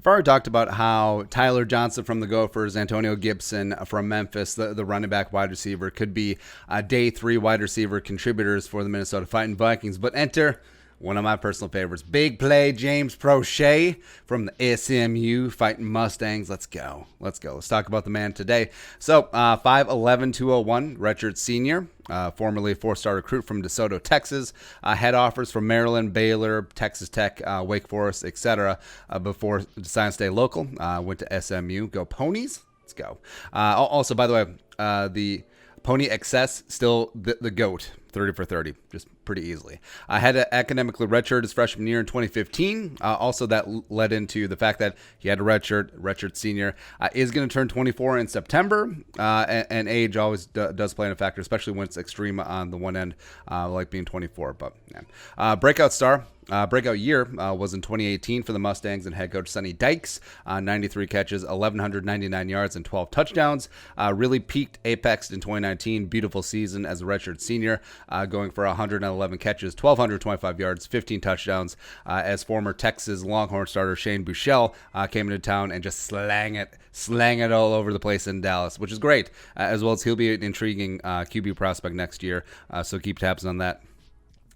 I've already talked about how Tyler Johnson from the Gophers, Antonio Gibson from Memphis, the running back wide receiver, could be day three wide receiver contributors for the Minnesota Vikings. But enter one of my personal favorites, big play James Proche from the SMU Fighting Mustangs. Let's go. Let's talk about the man today. So 5'11", 201, redshirt senior. Formerly a four-star recruit from DeSoto, Texas. Had offers from Maryland, Baylor, Texas Tech, Wake Forest, etc. Before deciding to stay local. Went to SMU. Go Ponies. Let's go. Also, by the way, the Pony Excess, still the GOAT. 30 for 30, just pretty easily. I had an academically redshirt his freshman year in 2015. Also, that led into the fact that he had a redshirt senior. Is going to turn 24 in September, and age always does play in a factor, especially when it's extreme on the one end, like being 24. But yeah. Breakout year was in 2018 for the Mustangs and head coach Sonny Dykes. 93 catches, 1,199 yards, and 12 touchdowns. Really peaked, apexed in 2019. Beautiful season as a redshirt senior, going for 111 catches, 1,225 yards, 15 touchdowns. As former Texas Longhorn starter Shane Buechele came into town and just slang it all over the place in Dallas, which is great. As well as he'll be an intriguing QB prospect next year, so keep tabs on that.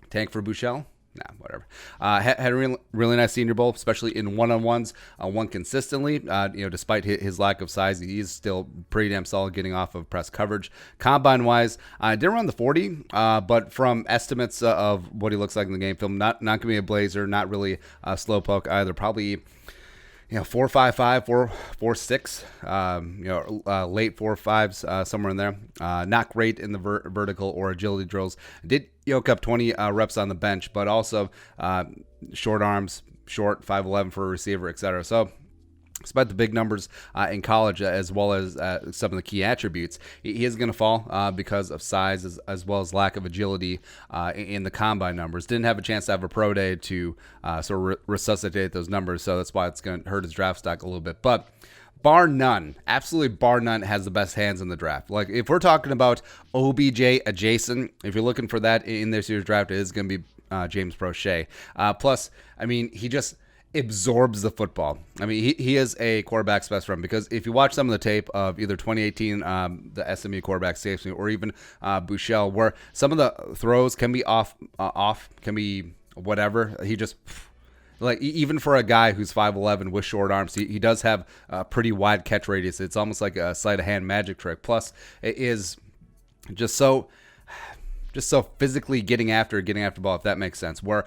Tank for Buechele? Nah, whatever. Had a really nice Senior Bowl, especially in one-on-ones. Won consistently. Despite his lack of size, he's still pretty damn solid getting off of press coverage. Combine-wise, didn't run the 40, but from estimates of what he looks like in the game film, not going to be a blazer, not really a slow poke either. Probably 4.55, 4.6, late 4.5s, somewhere in there. Not great in the vertical or agility drills. Did yoke up 20 reps on the bench, but also short arms, 5'11" for a receiver, etc. So, despite the big numbers in college, as well as some of the key attributes, he is going to fall because of size as well as lack of agility in the combine numbers. Didn't have a chance to have a pro day to sort of resuscitate those numbers, so that's why it's going to hurt his draft stock a little bit. But bar none, absolutely bar none, has the best hands in the draft. Like, if we're talking about OBJ adjacent, if you're looking for that in this year's draft, it is going to be James Proche. Plus, I mean, he just absorbs the football. I mean, he is a quarterback's best friend, because if you watch some of the tape of either 2018, the SMU quarterback safety, or even Buechele, where some of the throws can be off, can be whatever, he just, like, even for a guy who's 5'11" with short arms, he does have a pretty wide catch radius. It's almost like a sleight of hand magic trick. Plus, it is just so physically getting after the ball, if that makes sense, where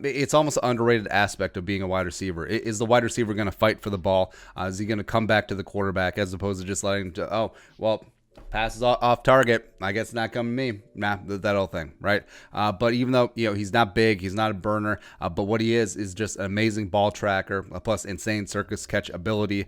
it's almost an underrated aspect of being a wide receiver. Is the wide receiver going to fight for the ball? Is he going to come back to the quarterback, as opposed to just letting him passes off target, I guess not coming to me. Nah, that whole thing, right? But even though he's not big, he's not a burner, but what he is just an amazing ball tracker, plus insane circus catch ability,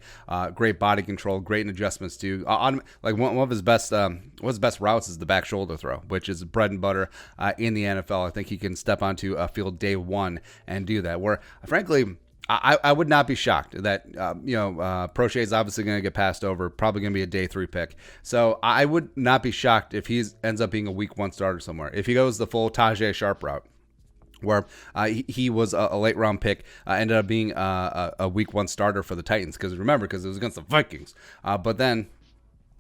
great body control, great in adjustments too. Like one of his best routes is the back shoulder throw, which is bread and butter in the NFL. I think he can step onto a field day one and do that. Where frankly, I would not be shocked that Proche is obviously going to get passed over, probably going to be a day 3 pick. So I would not be shocked if he ends up being a week 1 starter somewhere. If he goes the full Tajay Sharp route, where he was a late round pick, ended up being a week 1 starter for the Titans, because it was against the Vikings. But then,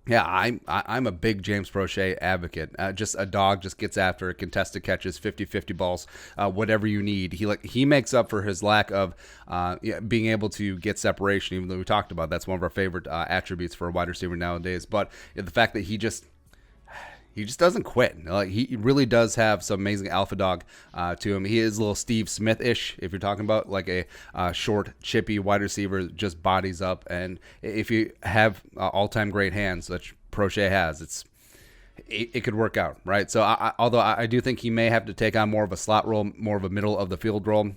yeah, I'm a big James Proche advocate. Just a dog, just gets after it, contested catches, 50-50 balls, whatever you need. He makes up for his lack of being able to get separation, even though we talked about that's one of our favorite attributes for a wide receiver nowadays. But the fact that he just doesn't quit. Like, he really does have some amazing alpha dog to him. He is a little Steve Smith-ish, if you're talking about like a short, chippy wide receiver, just bodies up. And if you have all-time great hands, which Proche has, it could work out, right? So although I do think he may have to take on more of a slot role, more of a middle of the field role,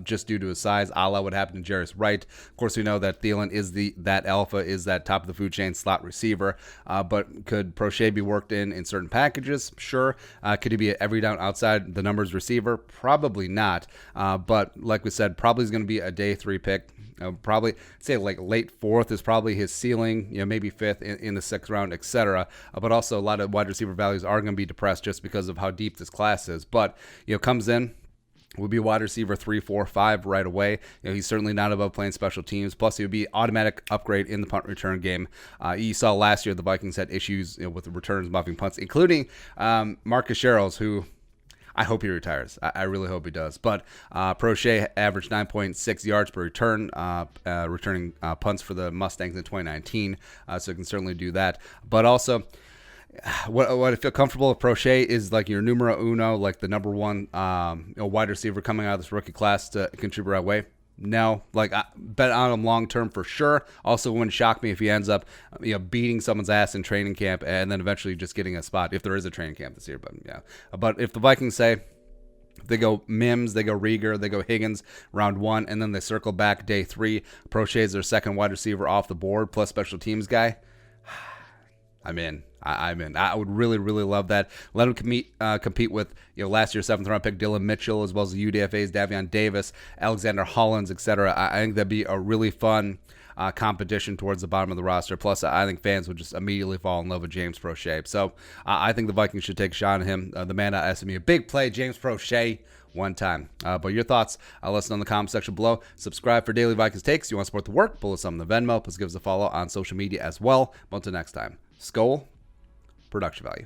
just due to his size, a la what happened to Jarius Wright. Of course, we know that Thielen is that alpha, is that top of the food chain slot receiver. But could Proche be worked in certain packages? Sure. Could he be an every down outside the numbers receiver? Probably not. But like we said, probably is going to be a day 3 pick. Probably say like late 4th is probably his ceiling, maybe 5th in the 6th round, etc. But also a lot of wide receiver values are going to be depressed just because of how deep this class is. But comes in, would be wide receiver 3, 4, 5 right away. He's certainly not above playing special teams. Plus, he would be automatic upgrade in the punt return game. You saw last year the Vikings had issues with the returns, muffing punts, including Marcus Sherrills, who I hope he retires. I really hope he does. But Proche averaged 9.6 yards per return, returning punts for the Mustangs in 2019, so he can certainly do that. But also, what I feel comfortable with Proche is like your numero uno, like the number one wide receiver coming out of this rookie class to contribute right away. No, like I bet on him long term for sure. Also, wouldn't shock me if he ends up beating someone's ass in training camp and then eventually just getting a spot if there is a training camp this year. But yeah, but if the Vikings say they go Mims, they go Rieger, they go Higgins round 1, and then they circle back day 3, Proche is their second wide receiver off the board plus special teams guy, I'm in. I would really, really love that. Let him compete with last year's 7th round pick Dylan Mitchell, as well as the UDFA's Davion Davis, Alexander Hollins, etc. I think that'd be a really fun competition towards the bottom of the roster. Plus, I think fans would just immediately fall in love with James Proche. So I think the Vikings should take a shot at him. The man at SMU, big play, James Proche. One time. But your thoughts, let us know in the comment section below. Subscribe for daily Vikings takes. You want to support the work, pull us on the Venmo. Please give us a follow on social media as well. But until next time, Skol, production value.